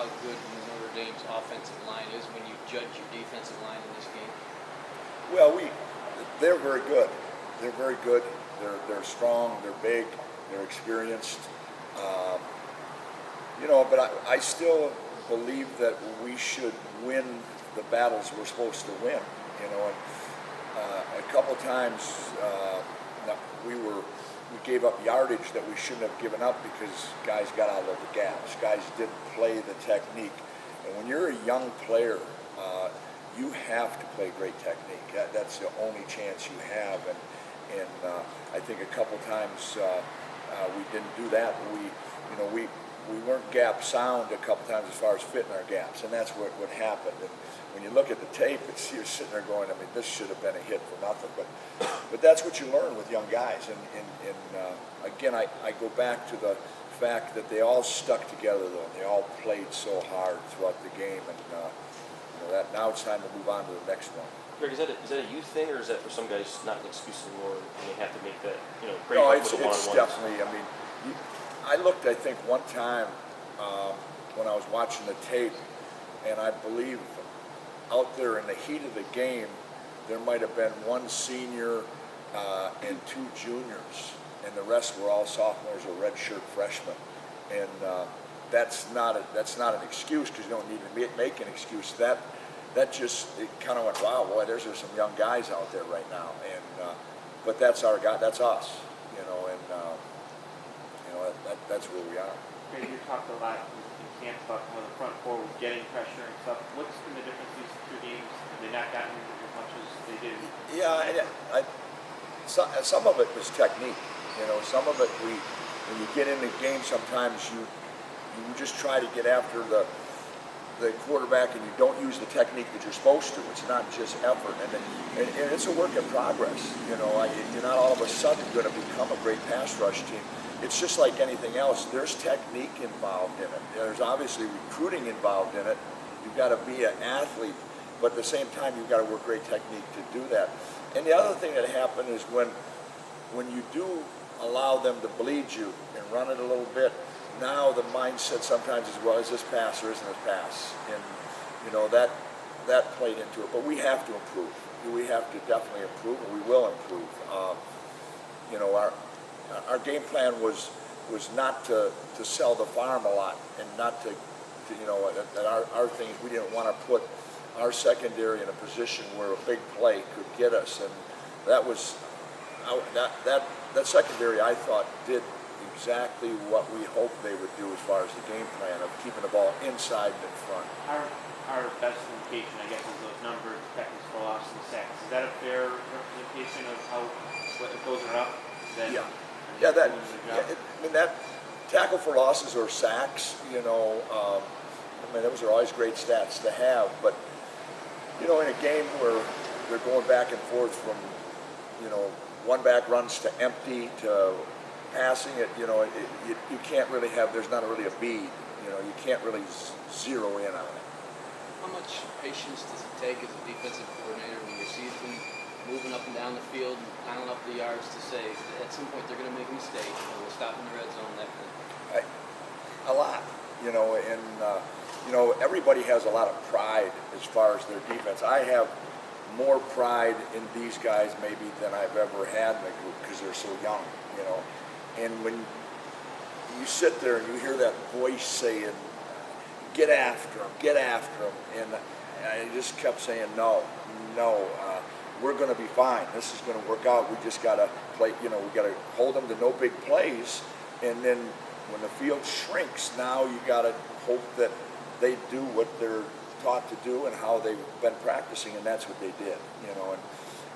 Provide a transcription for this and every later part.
how good Notre Dame's offensive line is when you judge your defensive line in this game? Well, they're very good. They're very good. They're strong. They're big. They're experienced. Um, but I still believe that we should win the battles we're supposed to win. And a couple times we gave up yardage that we shouldn't have given up because guys got out of the gaps. Guys didn't play the technique. And when you're a young player, you have to play great technique. That's the only chance you have. And I think a couple times we didn't do that. We weren't gap sound a couple times as far as fitting our gaps, and that's what happened. And when you look at the tape, you're sitting there going, this should have been a hit for nothing. But that's what you learn with young guys. And again, I go back to the fact that they all stuck together, though. They all played so hard throughout the game, and that now it's time to move on to the next one. Greg, is that a youth thing, or is that for some guys not an excuse anymore, and they have to make that, break No, up it's with the one-on-one? definitely. I looked, I think, one time when I was watching the tape, and I believe out there in the heat of the game, there might have been one senior and two juniors, and the rest were all sophomores or redshirt freshmen. And that's not an excuse, because you don't need to make an excuse. That just, it kind of went, wow, boy, there's some young guys out there right now. And but that's our guy, that's us, that's where we are. Okay, you talked a lot in camp about how the front four was getting pressure and stuff. What's been the difference these two games? Have they not gotten as much as they did? Yeah, some of it was technique. Some of it when you get in the game, sometimes you just try to get after the quarterback, and you don't use the technique that you're supposed to. It's not just effort, and it's a work in progress. You're not all of a sudden going to become a great pass rush team. It's just like anything else. There's technique involved in it. There's obviously recruiting involved in it. You've got to be an athlete, but at the same time, you've got to work great technique to do that. And the other thing that happened is when you do allow them to bleed you and run it a little bit, now the mindset sometimes is, well, is this pass or isn't this pass? And that played into it. But we have to improve. We have to definitely improve, and we will improve. Our game plan was not to sell the farm a lot, and not to our thing, we didn't want to put our secondary in a position where a big play could get us, and that was that secondary, I thought, did exactly what we hoped they would do as far as the game plan of keeping the ball inside and in front. Our best indication, I guess, is those numbers, tackles for loss, and sacks. Is that a fair representation of how, if those are up? Then that tackle for losses or sacks, those are always great stats to have. But in a game where they're going back and forth from one back runs to empty to passing it, you can't really have. There's not really a bead. You can't really zero in on it. How much patience does it take as a defensive coordinator when you see them moving up and down the field and piling up the yards to say at some point they're going to make a mistake, we'll stop in the red zone, that kind of thing? A lot, and everybody has a lot of pride as far as their defense. I have more pride in these guys maybe than I've ever had in the group because they're so young, And when you sit there and you hear that voice saying, get after him, and I just kept saying, no, we're going to be fine. This is going to work out. We just got to play, we got to hold them to no big plays. And then when the field shrinks, now you got to hope that they do what they're taught to do and how they've been practicing, and that's what they did, And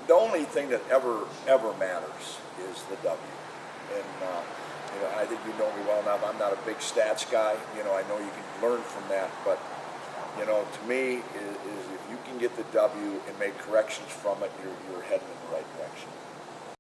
the only thing that ever matters is the W. And, I think you know me well enough. I'm not a big stats guy. I know you can learn from that, but to me, is if you can get the W and make corrections from it, you're heading in the right direction.